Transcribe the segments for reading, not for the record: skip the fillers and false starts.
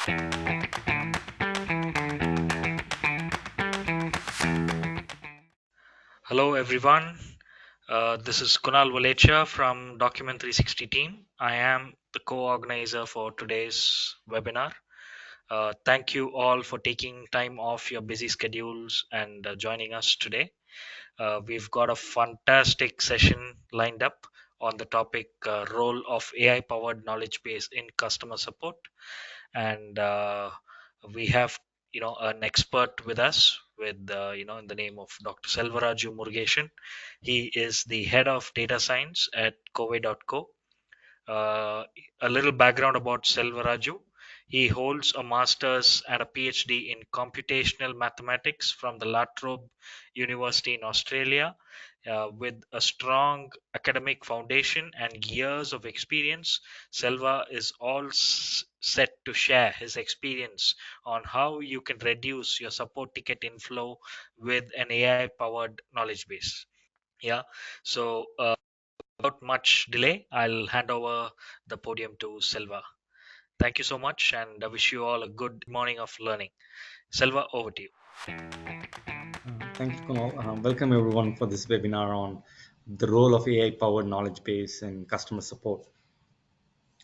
Hello everyone, this is 𝐭𝐚𝐤𝐲𝐬 from Document 360 team. I am the co-organizer for today's webinar. Thank you all for taking time off your busy schedules and joining us today. We've got a fantastic session lined up on the topic role of AI-powered knowledge base in customer support, and we have an expert with us with in the name of Dr. Selvaraaju Murugesan. He is the head of data science at 𝐭𝐚𝐤𝐞𝐚𝐲𝐬. uh, a little background about Selvaraju. He holds a master's and a PhD in computational mathematics from the La Trobe University in Australia. With a strong academic foundation and years of experience, Selva is all set to share his experience on how you can reduce your support ticket inflow with an AI powered knowledge base. Yeah, so without much delay, I'll hand over the podium to Selva. Thank you so much, and I wish you all a good morning of learning. Selva, over to you. Thank you, Kunal. Welcome everyone for this webinar on the role of AI-powered knowledge base in customer support.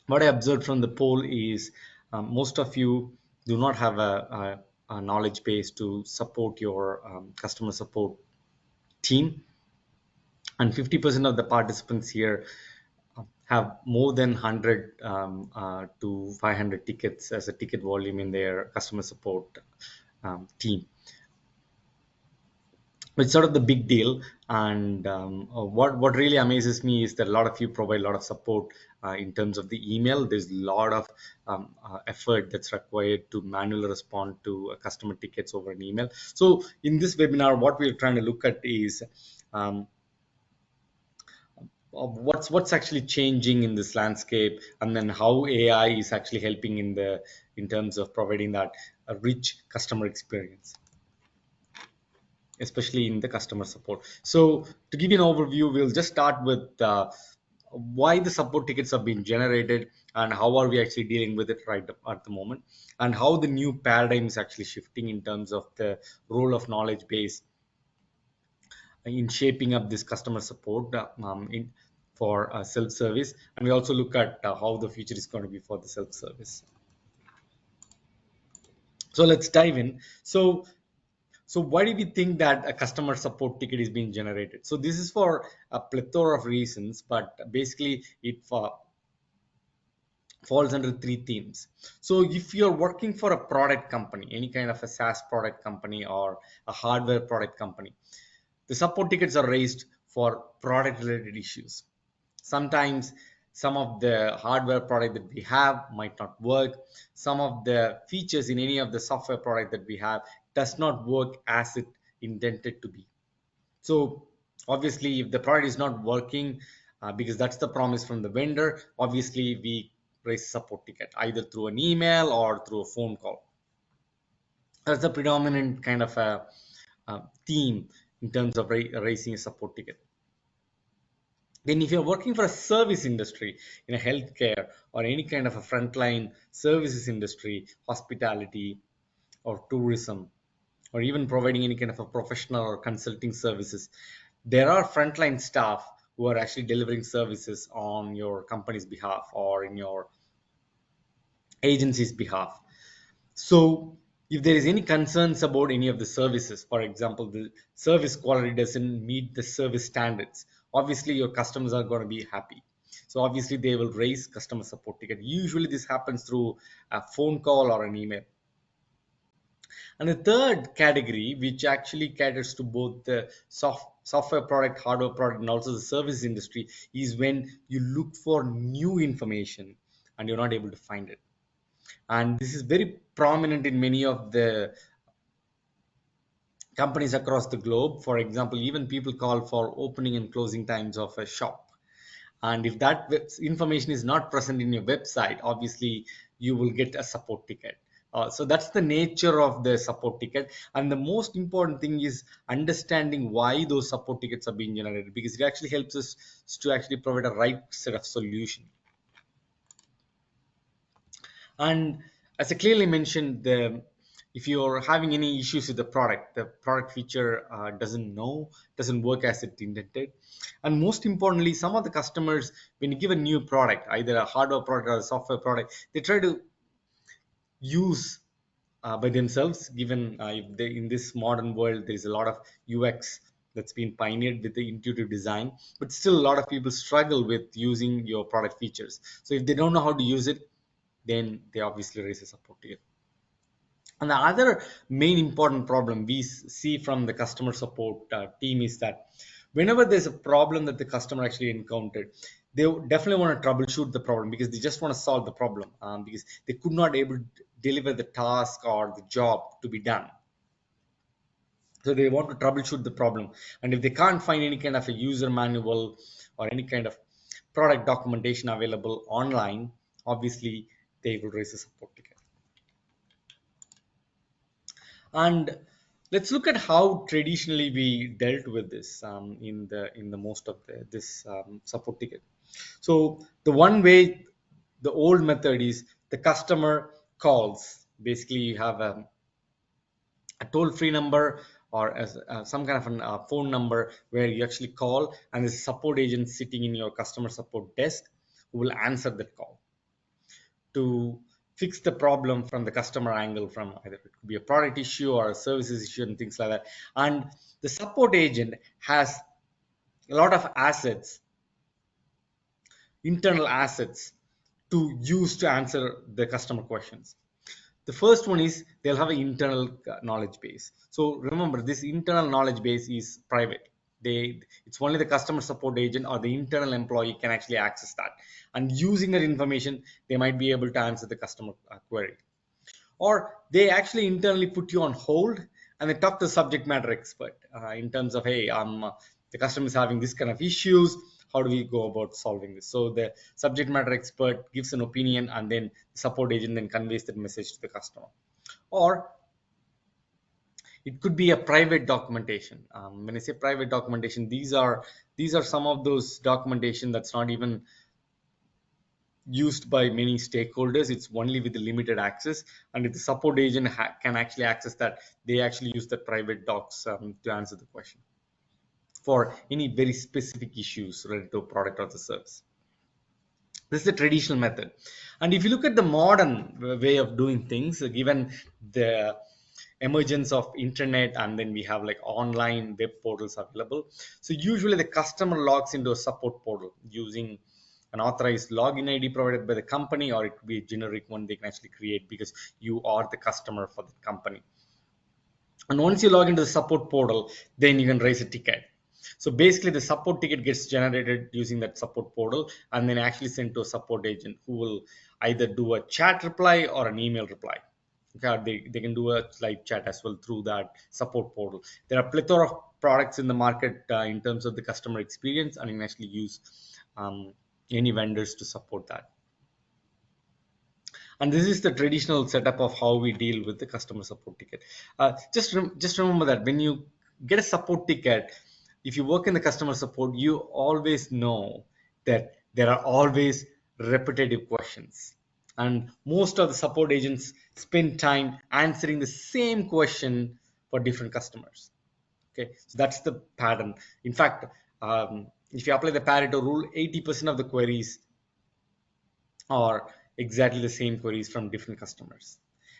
What I observed from the poll is most of you do not have a knowledge base to support your customer support team, and 50% of the participants here have more than 100 to 500 tickets as a ticket volume in their customer support team. It's sort of the big deal. And what really amazes me is that a lot of you provide a lot of support in terms of the email. There's a lot of effort that's required to manually respond to customer tickets over an email. So in this webinar, what we're trying to look at is um, of what's actually changing in this landscape, and then how AI is actually helping in terms of providing that a rich customer experience, especially in the customer support. So to give you an overview, we'll just start with why the support tickets have been generated and how are we actually dealing with it right at the moment, and how the new paradigm is actually shifting in terms of the role of knowledge base in shaping up this customer support for self-service. And we also look at how the future is going to be for the self-service. So let's dive in. So why do we think that a customer support ticket is being generated? So this is for a plethora of reasons, but basically it falls under three themes. So if you're working for a product company, any kind of a SaaS product company or a hardware product company, the support tickets are raised for product related issues. Sometimes some of the hardware product that we have might not work. Some of the features in any of the software product that we have does not work as it intended to be. So obviously if the product is not working, because that's the promise from the vendor, obviously we raise support ticket either through an email or through a phone call. That's the predominant kind of a theme in terms of raising a support ticket. Then if you're working for a service industry in a healthcare or any kind of a frontline services industry, hospitality or tourism, or even providing any kind of a professional or consulting services, there are frontline staff who are actually delivering services on your company's behalf or in your agency's behalf. So if there is any concerns about any of the services, for example, the service quality doesn't meet the service standards, obviously your customers are going to be happy. So obviously they will raise customer support ticket. Usually this happens through a phone call or an email. And the third category, which actually caters to both the software product, hardware product, and also the service industry, is when you look for new information and you're not able to find it. And this is very prominent in many of the companies across the globe. For example, even people call for opening and closing times of a shop. And if that information is not present in your website, obviously you will get a support ticket. So that's the nature of the support ticket. And the most important thing is understanding why those support tickets are being generated, because it actually helps us to actually provide a right set of solution. And As I clearly mentioned, if you're having any issues with the product feature doesn't work as it intended. And most importantly, some of the customers, when you give a new product, either a hardware product or a software product, they try to use by themselves, given if they, in this modern world there is a lot of UX that's been pioneered with the intuitive design, but still a lot of people struggle with using your product features. So if they don't know how to use it, then they obviously raise a support ticket. And the other main important problem we see from the customer support team is that whenever there's a problem that the customer actually encountered, they definitely want to troubleshoot the problem because they just want to solve the problem, because they could not able to deliver the task or the job to be done. So they want to troubleshoot the problem. And if they can't find any kind of a user manual or any kind of product documentation available online, obviously they will raise a support ticket. And let's look at how traditionally we dealt with this in the most of this support ticket. So the one way, the old method is the customer calls. Basically, you have a toll-free number or as some kind of a phone number where you actually call, and there's a support agent sitting in your customer support desk who will answer that call to fix the problem from the customer angle, from either it could be a product issue or a services issue and things like that. And the support agent has a lot of assets, internal assets, to use to answer the customer questions. The first one is they'll have an internal knowledge base. So remember, this internal knowledge base is private. It's only the customer support agent or the internal employee can actually access that. And using that information, they might be able to answer the customer query. Or they actually internally put you on hold and they talk to the subject matter expert in terms of, hey, the customer is having this kind of issues. How do we go about solving this? So the subject matter expert gives an opinion, and then the support agent then conveys that message to the customer. Or it could be a private documentation. When I say private documentation, these are some of those documentation that's not even used by many stakeholders. It's only with the limited access, and if the support agent can actually access that, they actually use the private docs to answer the question for any very specific issues related to a product or the service. This is the traditional method. And if you look at the modern way of doing things, given the emergence of internet, and then we have like online web portals available, so usually the customer logs into a support portal using an authorized login ID provided by the company, or it could be a generic one they can actually create because you are the customer for the company. And once you log into the support portal, then you can raise a ticket. So basically, the support ticket gets generated using that support portal and then actually sent to a support agent who will either do a chat reply or an email reply. Okay, they can do a live chat as well through that support portal. There are plethora of products in the market in terms of the customer experience, and you can actually use any vendors to support that. And this is the traditional setup of how we deal with the customer support ticket. Just remember that when you get a support ticket, if you work in the customer support, you always know that there are always repetitive questions, and most of the support agents spend time answering the same question for different customers. Okay, so that's the pattern. In fact, if you apply the Pareto rule, 80% of the queries are exactly the same queries from different customers.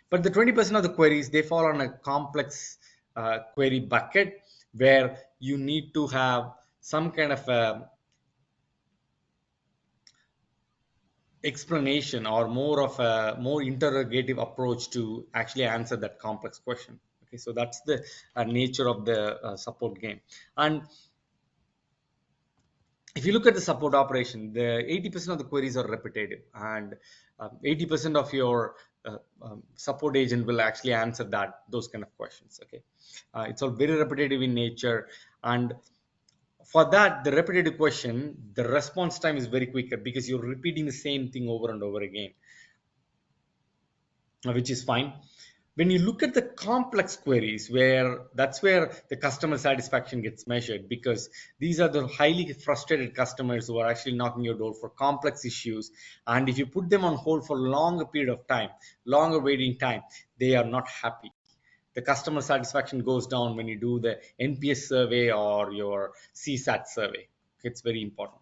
But the 20% of the queries, they fall on a complex query bucket where you need to have some kind of a explanation or more interrogative approach to actually answer that complex question. Okay, so that's the nature of the support game. And if you look at the support operation, the 80% of the queries are repetitive, and 80% of your support agent will actually answer those kind of questions. Okay, it's all very repetitive in nature, and for that, the repetitive question, the response time is very quicker because you're repeating the same thing over and over again, which is fine. When you look at the complex queries, where that's where the customer satisfaction gets measured, because these are the highly frustrated customers who are actually knocking your door for complex issues. And if you put them on hold for a longer period of time, longer waiting time, they are not happy. The customer satisfaction goes down when you do the NPS survey or your CSAT survey. It's very important.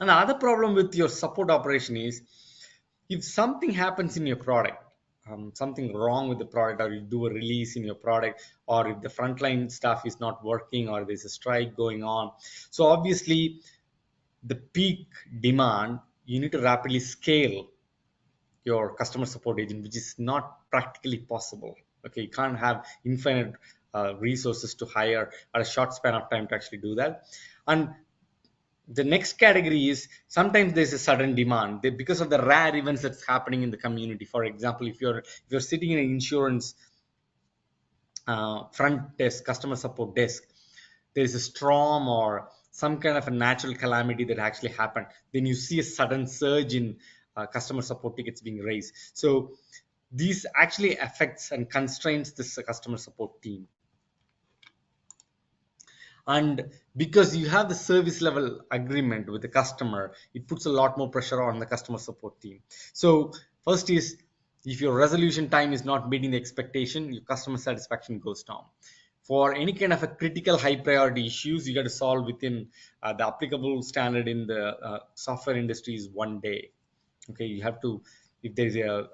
And the other problem with your support operation is, if something happens in your product, something wrong with the product, or you do a release in your product, or if the frontline staff is not working, or there's a strike going on, so obviously the peak demand, you need to rapidly scale your customer support agent, which is not practically possible. Okay, you can't have infinite resources to hire at a short span of time to actually do that. And the next category is, sometimes there's a sudden demand because of the rare events that's happening in the community. For example, if you're sitting in an insurance front desk, customer support desk, there's a storm or some kind of a natural calamity that actually happened, then you see a sudden surge in customer support tickets being raised. So these actually affects and constrains this customer support team. And because you have the service level agreement with the customer, it puts a lot more pressure on the customer support team. So first is, if your resolution time is not meeting the expectation, your customer satisfaction goes down. For any kind of a critical high priority issues, you got to solve within the applicable standard in the software industry is 1 day. Okay, you have to, if there's a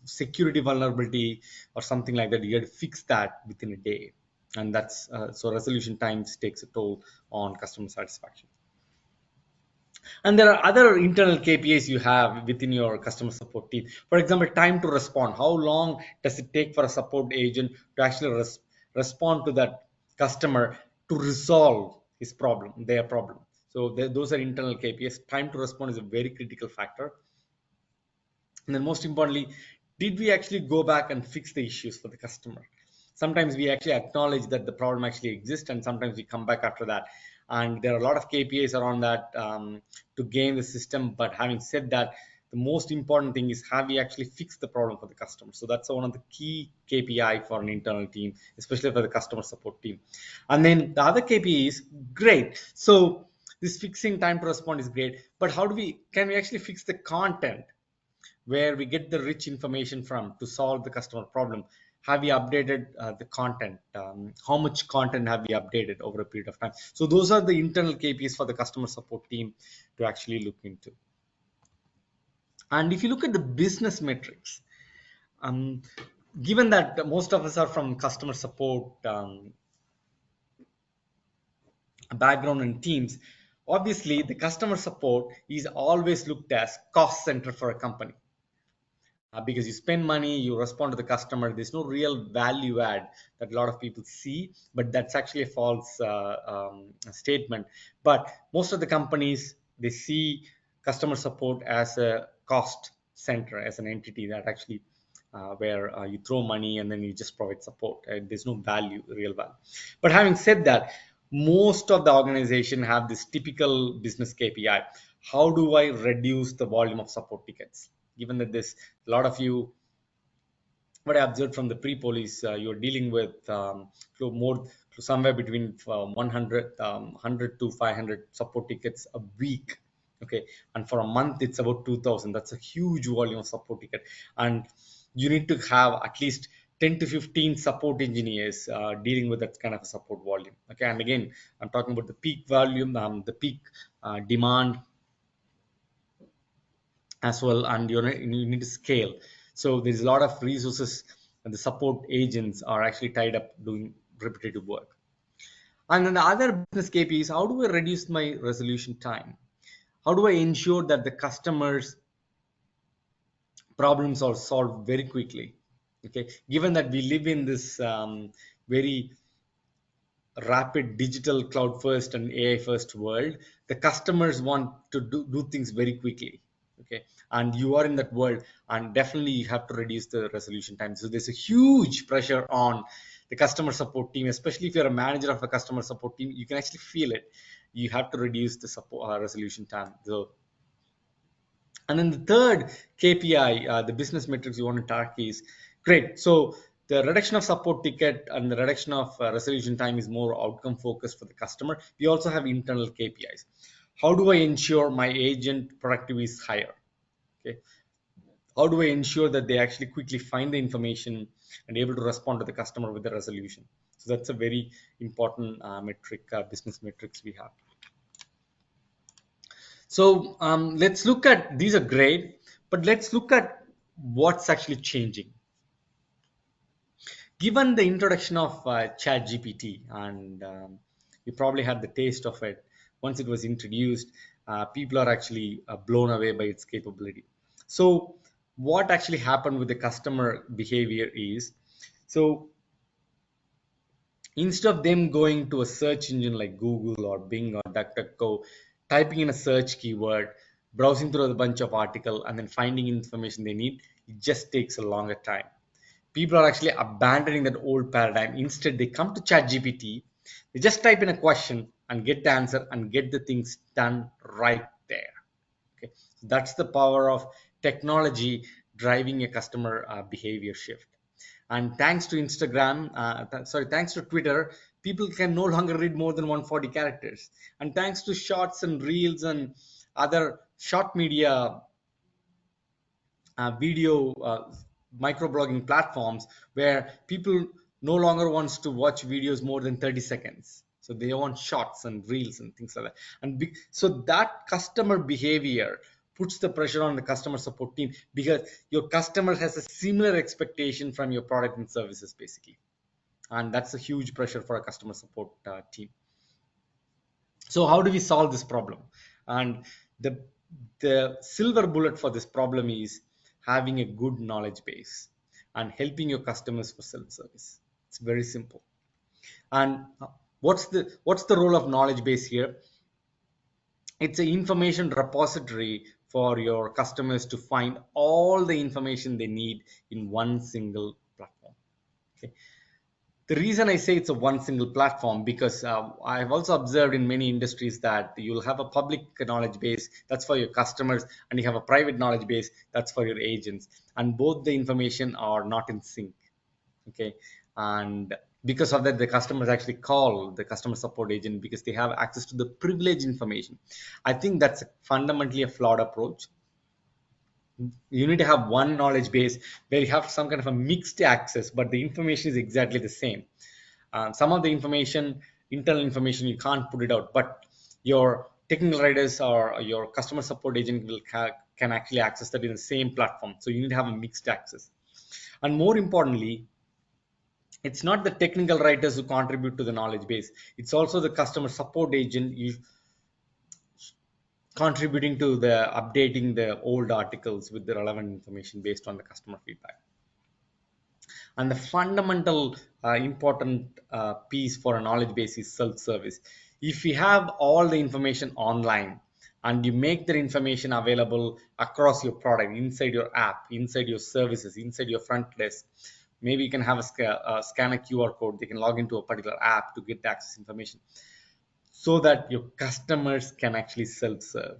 security vulnerability or something like that, you got to fix that within a day. And that's so resolution times takes a toll on customer satisfaction. And there are other internal KPIs you have within your customer support team. For example, time to respond. How long does it take for a support agent to actually respond to that customer to resolve his problem, their problem? So those are internal KPIs. Time to respond is a very critical factor. And then most importantly, did we actually go back and fix the issues for the customer? Sometimes we actually acknowledge that the problem actually exists, and sometimes we come back after that. And there are a lot of KPIs around that to game the system. But having said that, the most important thing is, have we actually fixed the problem for the customer? So that's one of the key KPI for an internal team, especially for the customer support team. And then the other KPI is great. So this fixing time to respond is great, but can we actually fix the content where we get the rich information from to solve the customer problem? Have we updated the content? How much content have we updated over a period of time? So those are the internal KPIs for the customer support team to actually look into. And if you look at the business metrics, um, given that most of us are from customer support background and teams, obviously the customer support is always looked as cost center for a company. Because you spend money, you respond to the customer. There's no real value add that a lot of people see, but that's actually a false statement. But most of the companies, they see customer support as a cost center, as an entity that actually where you throw money and then you just provide support. There's no value, real value. But having said that, most of the organization have this typical business KPI. How do I reduce the volume of support tickets? Given that there's a lot of you, what I observed from the pre-police, you're dealing with somewhere between 100 to 500 support tickets a week. Okay, and for a month it's about 2,000. That's a huge volume of support ticket, and you need to have at least 10 to 15 support engineers dealing with that kind of a support volume. Okay, and again, I'm talking about the peak volume, the peak demand as well, and you need to scale. So there's a lot of resources, and the support agents are actually tied up doing repetitive work. And then the other business KPI is, how do I reduce my resolution time? How do I ensure that the customers problems are solved very quickly? Okay, given that we live in this very rapid digital cloud first and AI first world, the customers want to do things very quickly. Okay, and you are in that world, and definitely you have to reduce the resolution time. So there's a huge pressure on the customer support team, especially if you're a manager of a customer support team. You can actually feel it. You have to reduce the support resolution time. So And then the third KPI, the business metrics you want to track is great. So the reduction of support ticket and the reduction of resolution time is more outcome focused for the customer. We also have internal KPIs. How do I ensure my agent productivity is higher? Okay. How do I ensure that they actually quickly find the information and able to respond to the customer with the resolution? So that's a very important metric, business metrics we have. So let's look at, these are great, but let's look at what's actually changing. Given the introduction of ChatGPT, and you probably had the taste of it once it was introduced, people are actually blown away by its capability. So what actually happened with the customer behavior is, so instead of them going to a search engine like Google or Bing or DuckDuckGo, typing in a search keyword, browsing through a bunch of article, and then finding information they need, it just takes a longer time. People are actually abandoning that old paradigm. Instead, they come to ChatGPT, they just type in a question and get the answer and get the things done right there. Okay, so that's the power of technology driving a customer behavior shift. And thanks to Instagram, thanks to Twitter, people can no longer read more than 140 characters. And thanks to shorts and reels and other short media video microblogging platforms, where people no longer wants to watch videos more than 30 seconds, so they want shots and reels and things like that. And so that customer behavior puts the pressure on the customer support team, because your customer has a similar expectation from your product and services basically, and that's a huge pressure for a customer support team. So how do we solve this problem? And the silver bullet for this problem is having a good knowledge base and helping your customers for self-service. It's very simple. And what's the role of knowledge base here? It's an information repository for your customers to find all the information they need in one single platform. Okay. The reason I say it's a one single platform, because I've also observed in many industries that you'll have a public knowledge base that's for your customers, and you have a private knowledge base that's for your agents, and both the information are not in sync. Okay, and because of that, the customers actually call the customer support agent because they have access to the privileged information. I think that's fundamentally a flawed approach. You need to have one knowledge base where you have some kind of a mixed access, but the information is exactly the same. Some of the information, internal information, you can't put it out, but your technical writers or your customer support agent can actually access that in the same platform. So you need to have a mixed access. And more importantly, it's not the technical writers who contribute to the knowledge base, it's also the customer support agent contributing to the updating the old articles with the relevant information based on the customer feedback. And the fundamental important piece for a knowledge base is self-service. If you have all the information online and you make that information available across your product, inside your app, inside your services, inside your front desk, maybe you can have scan a QR code, they can log into a particular app to get the access information, so that your customers can actually self-serve.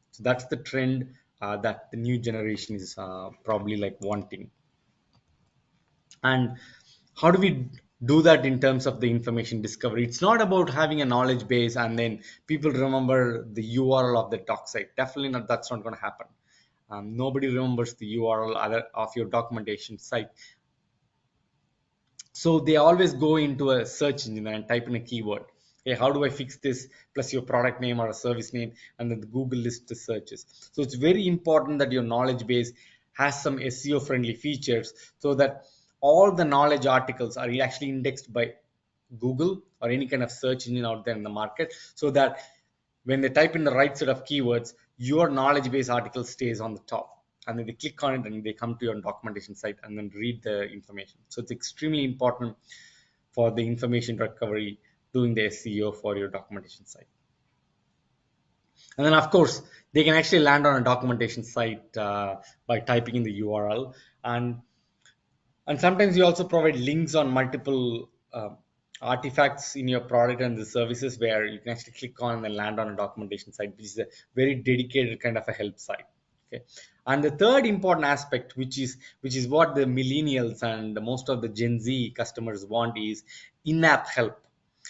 So that's the trend that the new generation is probably like wanting. And how do we do that in terms of the information discovery? It's not about having a knowledge base and then people remember the URL of the doc site. Definitely not. That's not going to happen. Nobody remembers the URL of your documentation site. So they always go into a search engine and type in a keyword. Hey, how do I fix this? Plus your product name or a service name, and then the Google list the searches. So it's very important that your knowledge base has some SEO friendly features, so that all the knowledge articles are actually indexed by Google or any kind of search engine out there in the market, so that when they type in the right set of keywords, your knowledge base article stays on the top. And then they click on it and they come to your documentation site and then read the information. So it's extremely important for the information recovery, doing the SEO for your documentation site. And then, of course, they can actually land on a documentation site by typing in the URL. And sometimes you also provide links on multiple artifacts in your product and the services, where you can actually click on and then land on a documentation site, which is a very dedicated kind of a help site. Okay, and the third important aspect, which is what the millennials and most of the Gen Z customers want, is in-app help.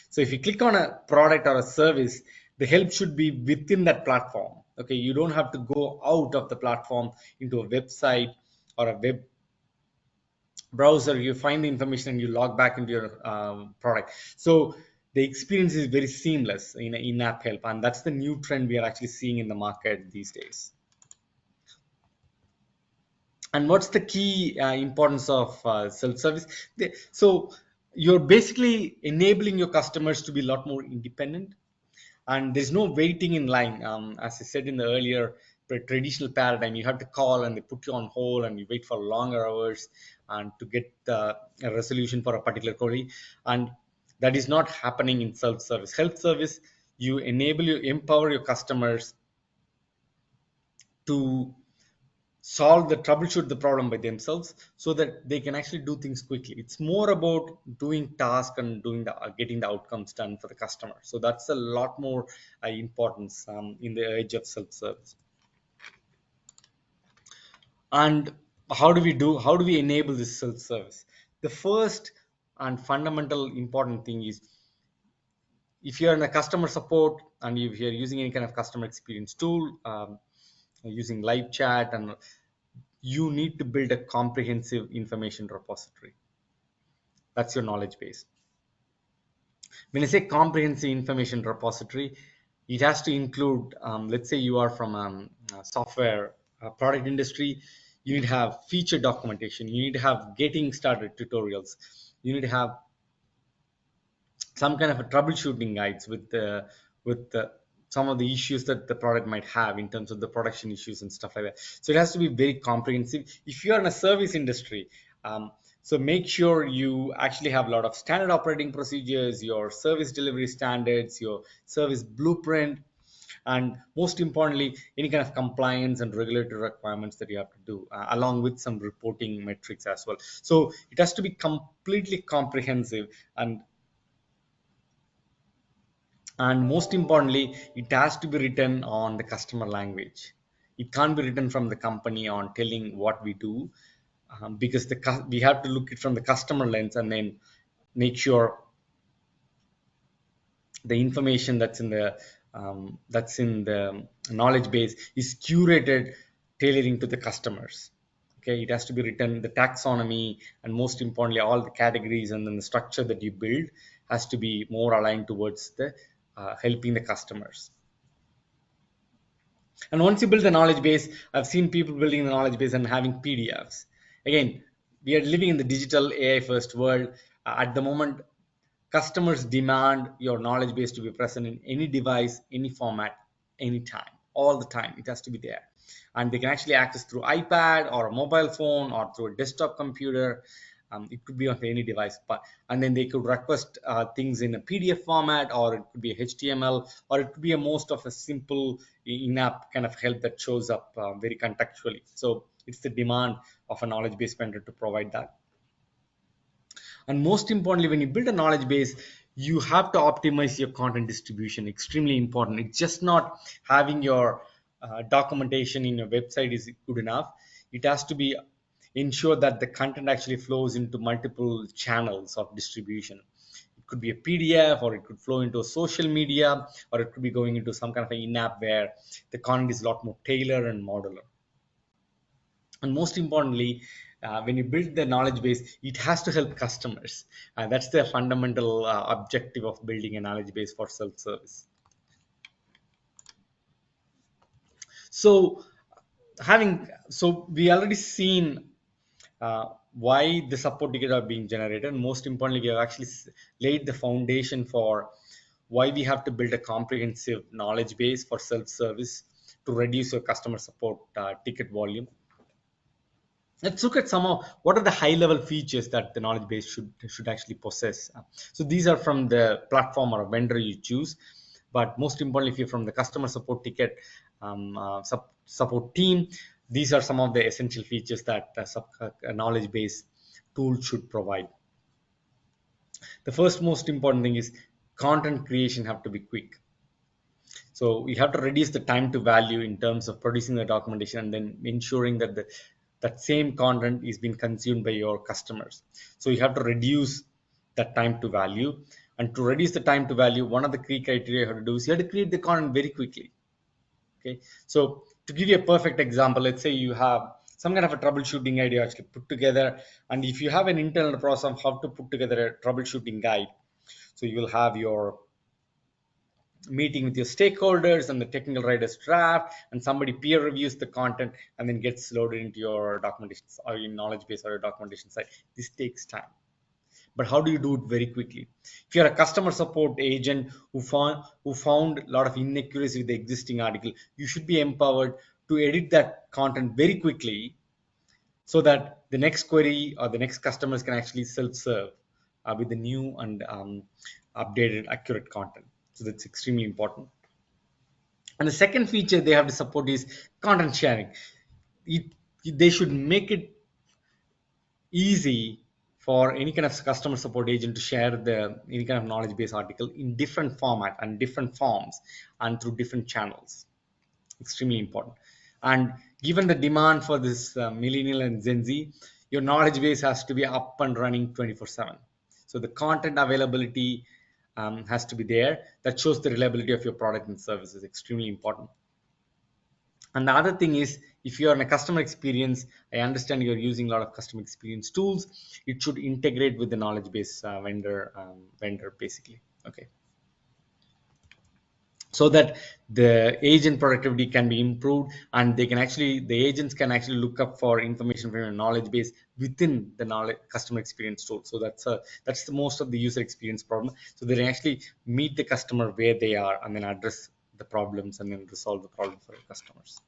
So if you click on a product or a service, the help should be within that platform. Okay, you don't have to go out of the platform into a website or a web browser. You find the information and you log back into your product. So the experience is very seamless in in-app help, and that's the new trend we are actually seeing in the market these days. And what's the key importance of self-service? So you're basically enabling your customers to be a lot more independent, and there's no waiting in line. As I said in the earlier traditional paradigm, you have to call and they put you on hold and you wait for longer hours and to get a resolution for a particular query. And that is not happening in self-service. Self-service, you empower your customers to solve the troubleshoot the problem by themselves, so that they can actually do things quickly. It's more about doing task and doing the getting the outcomes done for the customer. So that's a lot more importance in the age of self-service. And how do we enable this self-service? The first and fundamental important thing is, if you're in a customer support and if you're using any kind of customer experience tool, using live chat, and you need to build a comprehensive information repository. That's your knowledge base. When I say comprehensive information repository, it has to include, let's say you are from software product industry, you need to have feature documentation, you need to have getting started tutorials, you need to have some kind of a troubleshooting guides with some of the issues that the product might have in terms of the production issues and stuff like that. So it has to be very comprehensive. If you are in a service industry, so make sure you actually have a lot of standard operating procedures, your service delivery standards, your service blueprint, and most importantly, any kind of compliance and regulatory requirements that you have to do, along with some reporting metrics as well. So it has to be completely comprehensive, and most importantly, it has to be written on the customer language. It can't be written from the company on telling what we do, because we have to look it from the customer lens, and then make sure the information that's in the knowledge base is curated, tailoring to the customers. Okay, it has to be written, the taxonomy, and most importantly, all the categories, and then the structure that you build has to be more aligned towards the helping the customers. And once you build the knowledge base, I've seen people building the knowledge base and having PDFs. Again, we are living in the digital AI first world. At the moment, customers demand your knowledge base to be present in any device, any format, anytime, all the time. It has to be there. And they can actually access through iPad or a mobile phone or through a desktop computer. It could be on any device, but and then they could request things in a PDF format, or it could be a HTML, or it could be a most of a simple in-app kind of help that shows up very contextually. So it's the demand of a knowledge base vendor to provide that. And most importantly, when you build a knowledge base, you have to optimize your content distribution. Extremely important. It's just not having your documentation in your website is good enough. It has to be ensure that the content actually flows into multiple channels of distribution. It could be a PDF, or it could flow into a social media, or it could be going into some kind of an in-app where the content is a lot more tailored and modular. And most importantly, when you build the knowledge base, it has to help customers. That's the fundamental objective of building a knowledge base for self-service. So we already seen why the support tickets are being generated. And most importantly, we have actually laid the foundation for why we have to build a comprehensive knowledge base for self-service to reduce your customer support ticket volume. Let's look at some of what are the high level features that the knowledge base should actually possess. So these are from the platform or vendor you choose, but most importantly, if you're from the customer support ticket support team, these are some of the essential features that a knowledge base tool should provide. The first most important thing is content creation have to be quick. So you have to reduce the time to value in terms of producing the documentation and then ensuring that that same content is being consumed by your customers. So you have to reduce that time to value. And to reduce the time to value, one of the key criteria you have to do is you have to create the content very quickly. Okay, so to give you a perfect example, let's say you have some kind of a troubleshooting idea actually put together, and if you have an internal process of how to put together a troubleshooting guide, so you will have your meeting with your stakeholders and the technical writers draft, and somebody peer reviews the content and then gets loaded into your documentation or your knowledge base or your documentation site. This takes time, but how do you do it very quickly? If you're a customer support agent who found a lot of inaccuracy with the existing article, you should be empowered to edit that content very quickly so that the next query or the next customers can actually self-serve with the new and updated accurate content. So that's extremely important. And the second feature they have to support is content sharing. it, they should make it easy for any kind of customer support agent to share the any kind of knowledge base article in different format and different forms and through different channels. Extremely important. And given the demand for this millennial and Gen Z, your knowledge base has to be up and running 24/7. So the content availability has to be there. That shows the reliability of your product and services. Extremely important. And the other thing is, if you're in a customer experience, I understand you're using a lot of customer experience tools. It should integrate with the knowledge base vendor basically. Okay, so that the agent productivity can be improved, and the agents can actually look up for information from your knowledge base within the knowledge customer experience tool. So that's the most of the user experience problem. So they can actually meet the customer where they are and then address the problems and then resolve the problem for your customers.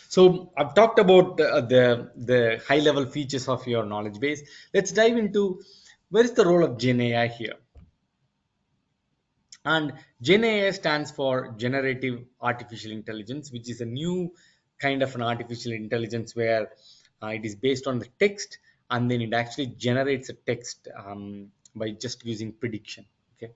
So I've talked about the high level features of your knowledge base. Let's dive into where is the role of Gen AI here. And Gen AI stands for Generative Artificial Intelligence, which is a new kind of an artificial intelligence where it is based on the text and then it actually generates a text by just using prediction. Okay,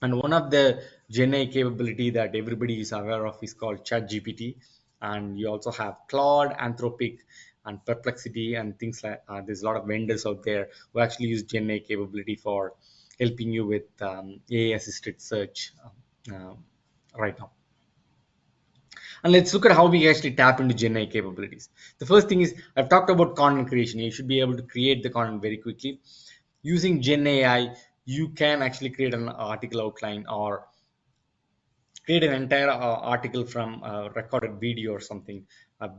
and one of the Gen AI capability that everybody is aware of is called ChatGPT. And you also have Claude, Anthropic, and Perplexity, and things like there's a lot of vendors out there who actually use Gen AI capability for helping you with AI assisted search right now. And let's look at how we actually tap into Gen AI capabilities. The first thing is I've talked about content creation. You should be able to create the content very quickly. Using Gen AI, you can actually create an article outline or create an entire article from a recorded video or something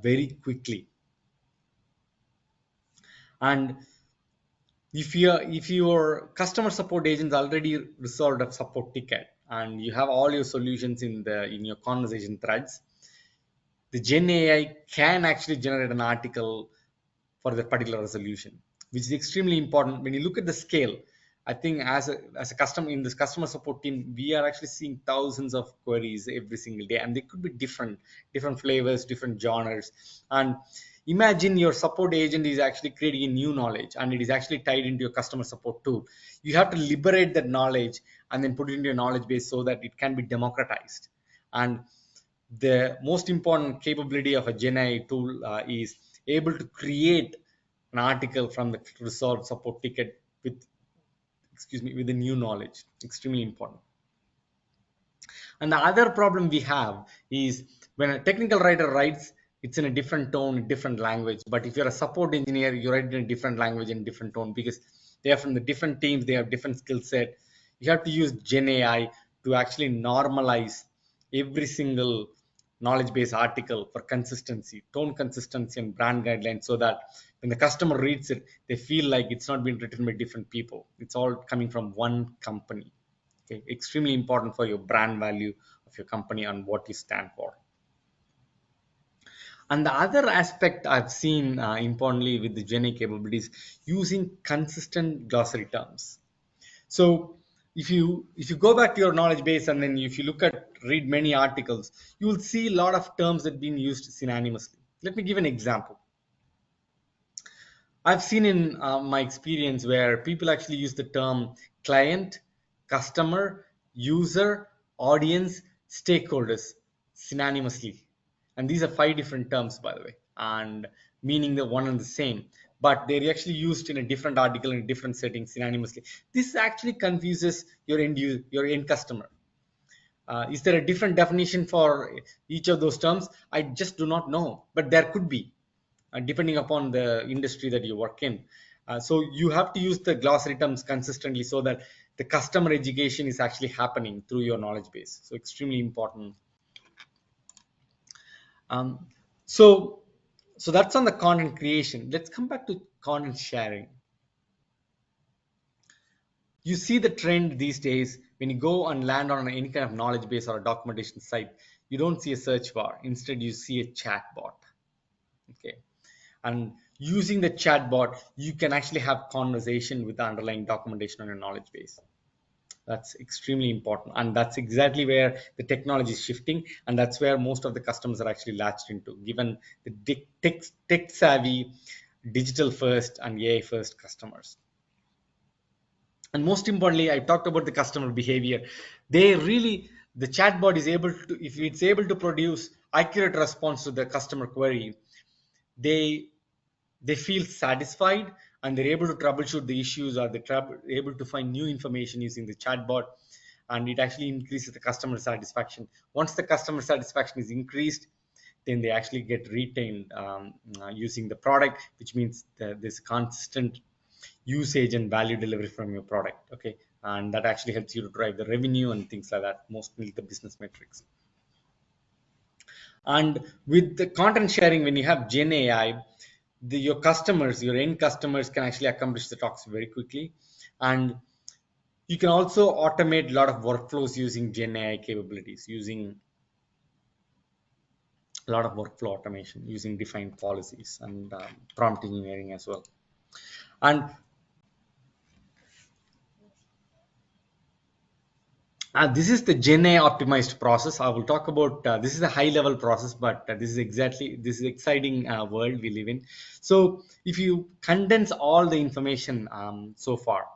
very quickly. And if your customer support agents already resolved a support ticket and you have all your solutions in your conversation threads, the Gen AI can actually generate an article for that particular resolution, which is extremely important. When you look at the scale, I think as a customer in this customer support team, we are actually seeing thousands of queries every single day, and they could be different flavors, different genres. And imagine your support agent is actually creating a new knowledge, and it is actually tied into your customer support tool. You have to liberate that knowledge and then put it into your knowledge base so that it can be democratized. And the most important capability of a Gen AI tool is able to create an article from the resolved support ticket with the new knowledge. Extremely important. And the other problem we have is when a technical writer writes, it's in a different tone, different language. But if you're a support engineer, you write in a different language and different tone because they are from the different teams, they have different skill set. You have to use Gen AI to actually normalize every single knowledge base article for consistency, tone consistency, and brand guidelines so that when the customer reads it, they feel like it's not being written by different people. It's all coming from one company. Okay, extremely important for your brand value of your company and what you stand for. And the other aspect I've seen importantly with the GenAI capabilities, using consistent glossary terms. So if you go back to your knowledge base and then if you read many articles, you will see a lot of terms that being used synonymously. Let me give an example. I've seen in my experience where people actually use the term client, customer, user, audience, stakeholders synonymously. And these are 5 different terms, by the way, and meaning the one and the same, but they're actually used in a different article in different settings synonymously. This actually confuses your end customer. Is there a different definition for each of those terms? I just do not know, but there could be, depending upon the industry that you work in. So you have to use the glossary terms consistently so that the customer education is actually happening through your knowledge base. So extremely important. Um, so so that's on the content creation. Let's come back to content sharing. You see the trend these days when you go and land on any kind of knowledge base or a documentation site, you don't see a search bar. Instead, you see a chat bot. Okay. And using the chat bot, you can actually have conversation with the underlying documentation on your knowledge base. That's extremely important. And that's exactly where the technology is shifting. And that's where most of the customers are actually latched into, given the tech savvy, digital first, and AI first customers. And most importantly, I talked about the customer behavior. They really, the chatbot is able to, if it's able to produce accurate response to the customer query, they they feel satisfied, and they're able to troubleshoot the issues, or they're able to find new information using the chatbot, and it actually increases the customer satisfaction. Once the customer satisfaction is increased, then they actually get retained using the product, which means that there's consistent usage and value delivery from your product. Okay. And that actually helps you to drive the revenue and things like that, mostly the business metrics. And with the content sharing, when you have Gen AI, your customers, your end customers, can actually accomplish the talks very quickly. And you can also automate a lot of workflows using Gen AI capabilities, using a lot of workflow automation, using defined policies and prompt engineering as well. And this is the Gen AI optimized process. I will talk about this is a high level process, but this is exciting world we live in. So if you condense all the information so far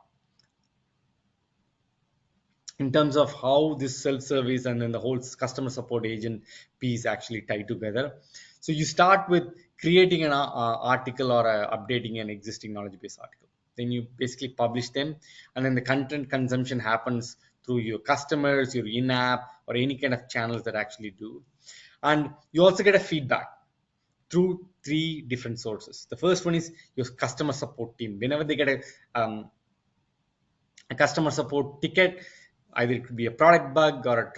in terms of how this self-service and then the whole customer support agent piece actually tie together. So you start with creating an article or updating an existing knowledge base article. Then you basically publish them, and then the content consumption happens through your customers, your in-app, or any kind of channels that actually do. And you also get a feedback through 3 different sources. The first one is your customer support team. Whenever they get a customer support ticket, either it could be a product bug or a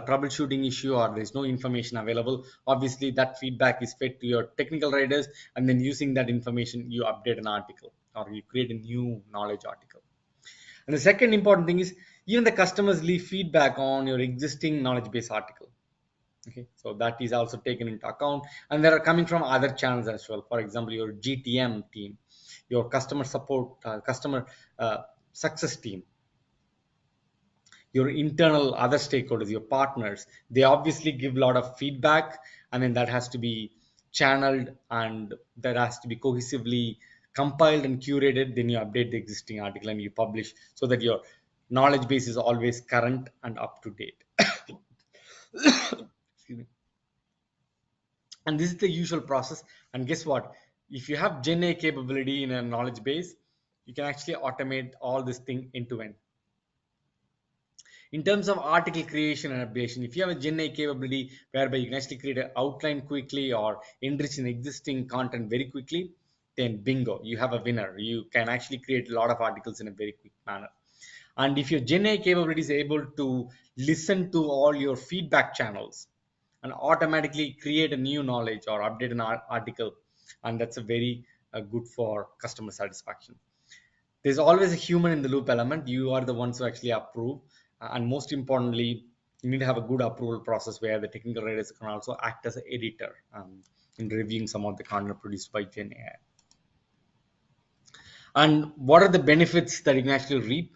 troubleshooting issue, or there's no information available, obviously that feedback is fed to your technical writers, and then using that information you update an article or you create a new knowledge article. And the second important thing is, even the customers leave feedback on your existing knowledge base article. Okay, so that is also taken into account, and they are coming from other channels as well. For example, your GTM team, your customer support, customer success team, your internal other stakeholders, your partners, they obviously give a lot of feedback, and then that has to be channeled, and that has to be cohesively compiled and curated. Then you update the existing article and you publish, so that your knowledge base is always current and up to date. Excuse me. And this is the usual process. And guess what? If you have Gen A capability in a knowledge base, you can actually automate all this thing end to end. In terms of article creation and updation, if you have a Gen AI capability whereby you can actually create an outline quickly or enrich an existing content very quickly, then bingo, you have a winner. You can actually create a lot of articles in a very quick manner. And if your Gen AI capability is able to listen to all your feedback channels and automatically create a new knowledge or update an article, and that's a very good for customer satisfaction. There's always a human in the loop element. You are the ones who actually approve, and most importantly, you need to have a good approval process where the technical writers can also act as an editor in reviewing some of the content produced by Gen AI. And what are the benefits that you can actually reap?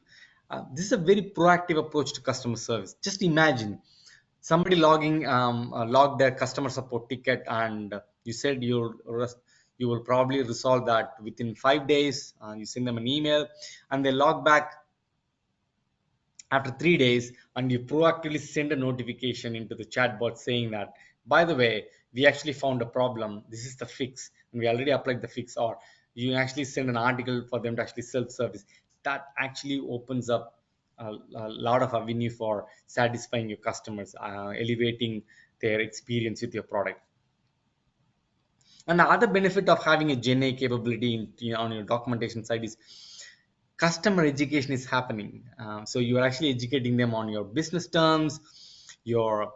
This is a very proactive approach to customer service. Just imagine somebody log their customer support ticket, and you said you will probably resolve that within 5 days. You send them an email, and they log back after 3 days, and you proactively send a notification into the chatbot saying that, by the way, we actually found a problem, this is the fix, and we already applied the fix, or you actually send an article for them to actually self-service. That actually opens up a lot of avenue for satisfying your customers, elevating their experience with your product. And the other benefit of having a GenAI capability on your documentation side is customer education is happening. So you are actually educating them on your business terms, your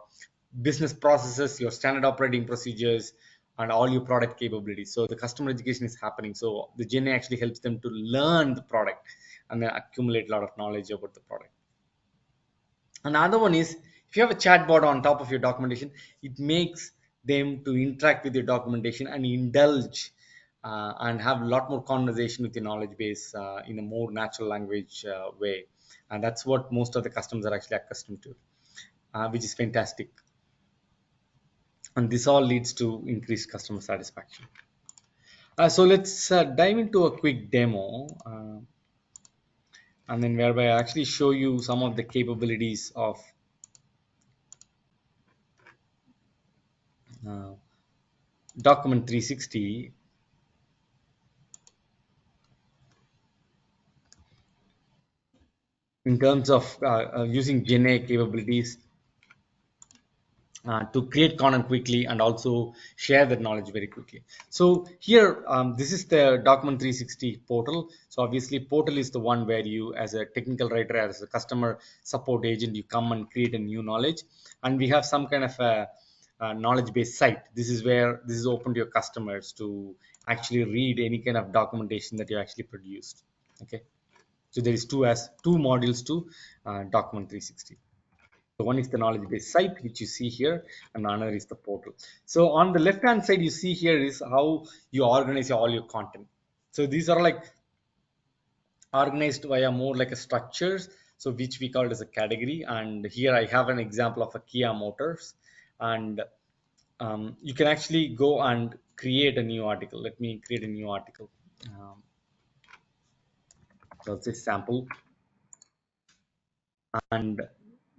business processes, your standard operating procedures, and all your product capabilities. So the customer education is happening. So the GenAI actually helps them to learn the product and then accumulate a lot of knowledge about the product. Another one is, if you have a chatbot on top of your documentation, it makes them to interact with your documentation and indulge and have a lot more conversation with your knowledge base in a more natural language way. And that's what most of the customers are actually accustomed to, which is fantastic. And this all leads to increased customer satisfaction. So let's dive into a quick demo, and then whereby I actually show you some of the capabilities of uh, Document 360 in terms of using GenAI capabilities to create content quickly and also share that knowledge very quickly. So here, this is the Document 360 portal. So obviously, portal is the one where you, as a technical writer, as a customer support agent, you come and create a new knowledge. And we have some kind of a knowledge-based site. This is where this is open to your customers to actually read any kind of documentation that you actually produced. Okay. So there is two modules to Document 360. So one is the knowledge base site, which you see here, and another is the portal. So on the left hand side, you see here is how you organize all your content. So these are like organized via more like a structures, so which we call as a category. And here I have an example of a Kia Motors, and you can actually go and create a new article. Let me create a new article. So it's a sample. And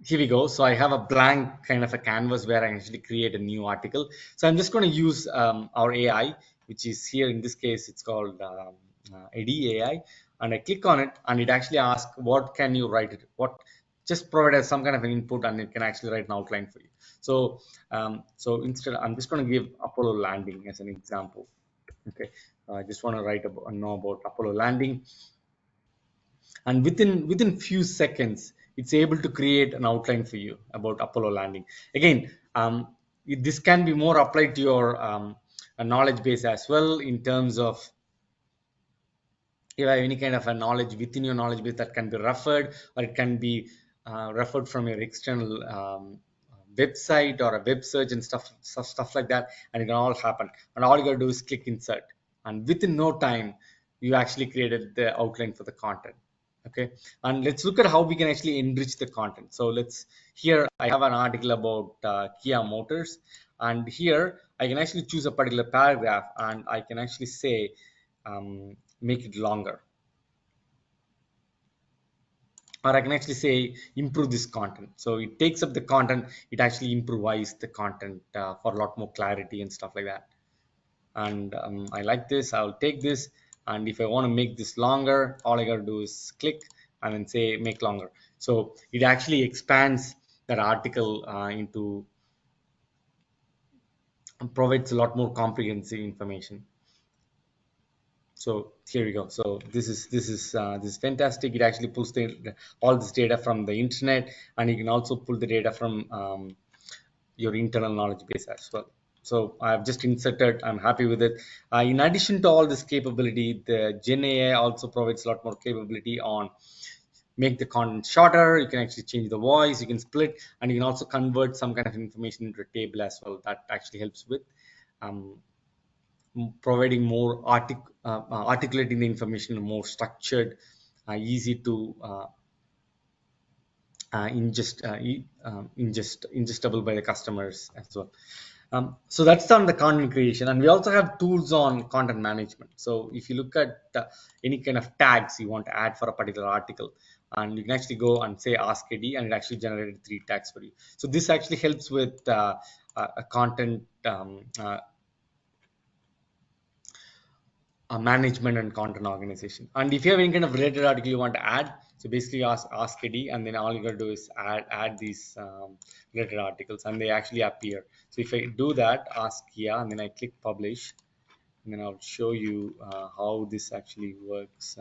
here we go. So I have a blank kind of a canvas where I actually create a new article. So I'm just going to use our AI, which is here in this case, it's called AD AI. And I click on it, and it actually asks, what can you write it? What just provide as some kind of an input, and it can actually write an outline for you. So, so instead, I'm just going to give Apollo landing as an example. Okay, I just want to write about, know about Apollo landing, and within few seconds it's able to create an outline for you about Apollo landing. Again, this can be more applied to your knowledge base as well, in terms of if you have any kind of a knowledge within your knowledge base that can be referred, or it can be referred from your external website or a web search and stuff like that, and it can all happen, and all you gotta do is click insert, and within no time you actually created the outline for the content. Okay, and let's look at how we can actually enrich the content. So let's, here I have an article about Kia Motors, and here I can actually choose a particular paragraph, and I can actually say make it longer, or I can actually say improve this content. So it takes up the content, it actually improvises the content for a lot more clarity and stuff like that. And I like this, I'll take this, and if I want to make this longer, all I gotta do is click and then say make longer. So it actually expands that article into, provides a lot more comprehensive information. So here we go. So this is fantastic. It actually pulls all this data from the internet, and you can also pull the data from your internal knowledge base as well. So I've just inserted, I'm happy with it. In addition to all this capability, the Gen AI also provides a lot more capability on make the content shorter. You can actually change the voice, you can split, and you can also convert some kind of information into a table as well. That actually helps with um, providing more articulating the information in a more structured, easy to ingestible by the customers as well. So that's on the content creation, and we also have tools on content management. So if you look at any kind of tags you want to add for a particular article, and you can actually go and say ask AD, and it actually generated 3 tags for you. So this actually helps with a content management and content organization. And if you have any kind of related article you want to add, so basically ask AD, and then all you gotta do is add these related articles, and they actually appear. So if I do that, ask here, and then I click publish, and then I'll show you how this actually works.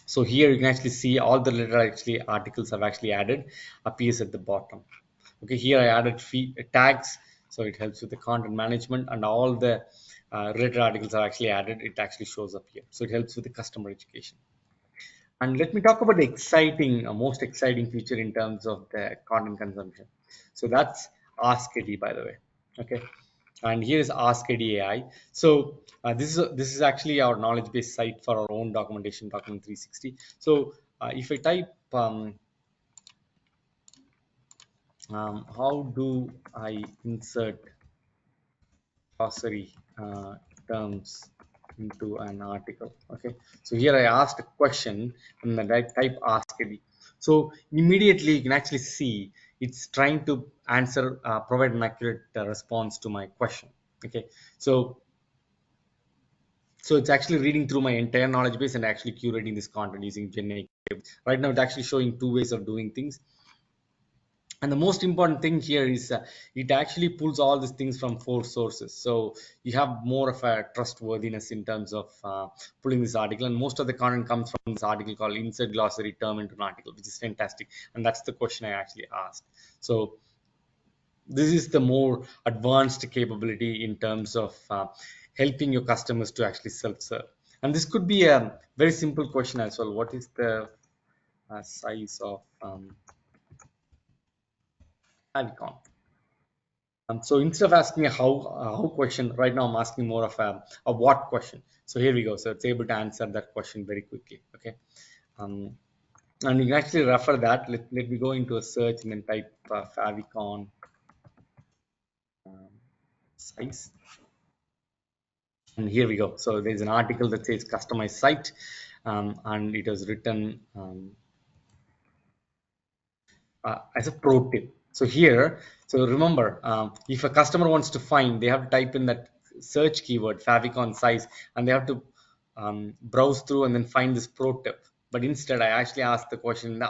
So here you can actually see all the related actually articles have actually added appears at the bottom. Okay, here I added tags, so it helps with the content management, and all the related articles are actually added. It actually shows up here, so it helps with the customer education. And let me talk about the most exciting feature in terms of the content consumption. So that's Ask AD, by the way. Okay, and here is Ask AD AI. So this is actually our knowledge base site for our own documentation, Document 360. So if I type how do I insert glossary terms into an article? Okay, so here I asked a question, and then I type ask it. So immediately you can actually see it's trying to answer, provide an accurate response to my question. Okay, so it's actually reading through my entire knowledge base and actually curating this content using GenAI. Right now, it's actually showing 2 ways of doing things. And the most important thing here is it actually pulls all these things from 4 sources, so you have more of a trustworthiness in terms of pulling this article. And most of the content comes from this article called insert glossary term into an article, which is fantastic, and that's the question I actually asked. So this is the more advanced capability in terms of helping your customers to actually self-serve. And this could be a very simple question as well: what is the size of icon? So instead of asking a how question, right now I'm asking more of a what question. So here we go. So it's able to answer that question very quickly. Okay. Um, and you can actually refer that. Let me go into a search and then type favicon um, size. And here we go. So there's an article that says customized site, and it was written as a pro tip. So here, so remember, if a customer wants to find, they have to type in that search keyword favicon size, and they have to browse through and then find this pro tip. But instead, I actually asked the question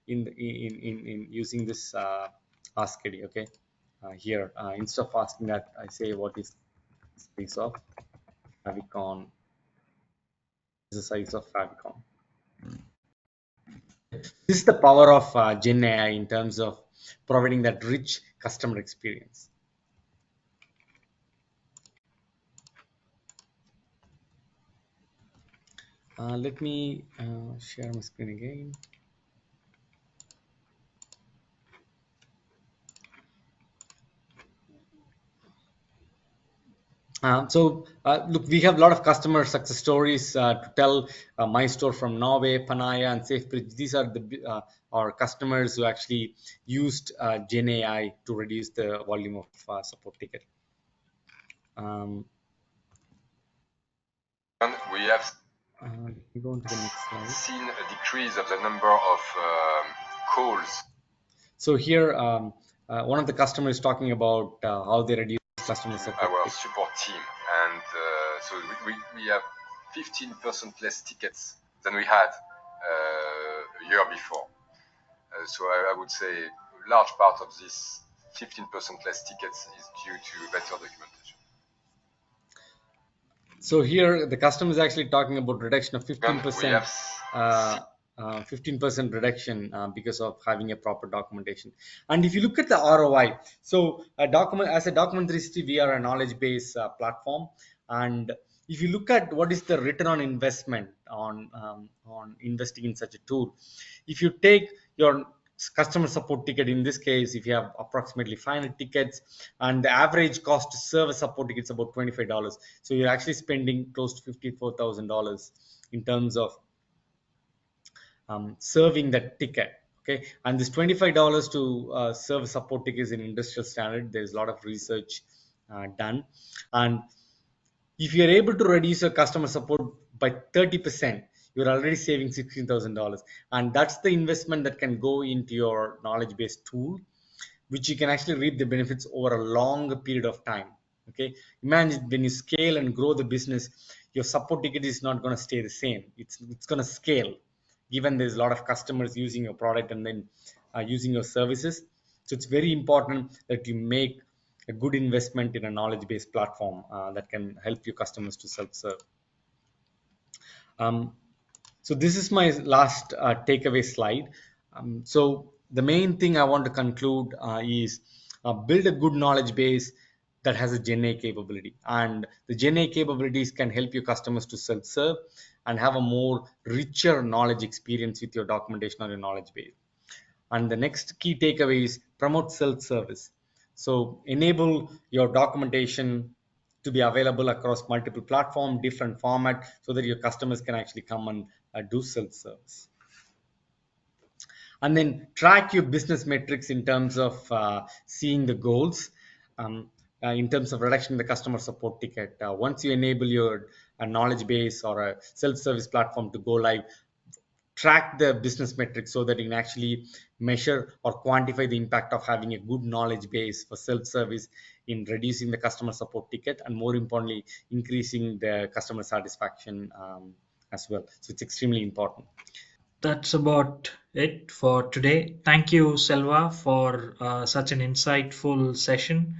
in using this ask ID. Okay, here instead of asking that, I say what is the size of favicon? Is the size of favicon? This is the power of Gen AI in terms of providing that rich customer experience. Let me share my screen again. Look, we have a lot of customer success stories to tell. My store from Norway, Panaya, and SafeBridge. These are our customers who actually used Gen AI to reduce the volume of support ticket. And we have go on to the next slide. seen a decrease of the number of calls. So here, one of the customers is talking about how they reduce customer support. Our support team, and so we have 15% less tickets than we had a year before. So I would say a large part of this 15% less tickets is due to better documentation. So here, the customer is actually talking about reduction of 15%. 15% reduction because of having a proper documentation. And if you look at the ROI, so as a document 360, we are a knowledge base platform. And if you look at what is the return on investment on investing in such a tool, if you take your customer support ticket, in this case, if you have approximately 500 tickets, and the average cost to serve a support ticket is about $25, so you're actually spending close to $54,000 in terms of serving that ticket. Okay, and this $25 to serve a support ticket is an industrial standard. There's a lot of research done, and if you're able to reduce your customer support by 30%, you're already saving $16,000. And that's the investment that can go into your knowledge base tool, which you can actually reap the benefits over a long period of time. Okay, imagine when you scale and grow the business, your support ticket is not going to stay the same. It's going to scale, given there's a lot of customers using your product and then using your services. So it's very important that you make a good investment in a knowledge based platform that can help your customers to self serve. um, so this is my last takeaway slide. So the main thing I want to conclude is build a good knowledge base that has a GenAI capability, and the GenAI capabilities can help your customers to self-serve and have a more richer knowledge experience with your documentation or your knowledge base. And the next key takeaway is promote self-service. So enable your documentation to be available across multiple platform, different format, so that your customers can actually come and do self-service. And then track your business metrics in terms of seeing the goals, in terms of reduction in the customer support ticket. Once you enable your knowledge base or a self-service platform to go live, track the business metrics so that you can actually measure or quantify the impact of having a good knowledge base for self-service in reducing the customer support ticket, and more importantly, increasing the customer satisfaction as well. So it's extremely important. That's about it for today. Thank you, Selva, for such an insightful session.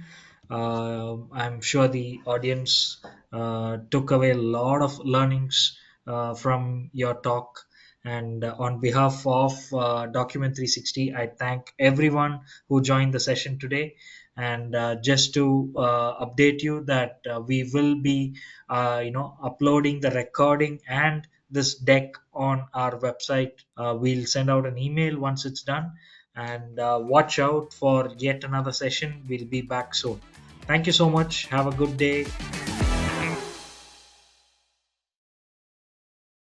I'm sure the audience took away a lot of learnings from your talk. And on behalf of Document 360, I thank everyone who joined the session today. And just to update you that we will be, uploading the recording and this deck on our website. We'll send out an email once it's done. And watch out for yet another session. We'll be back soon. Thank you so much. Have a good day.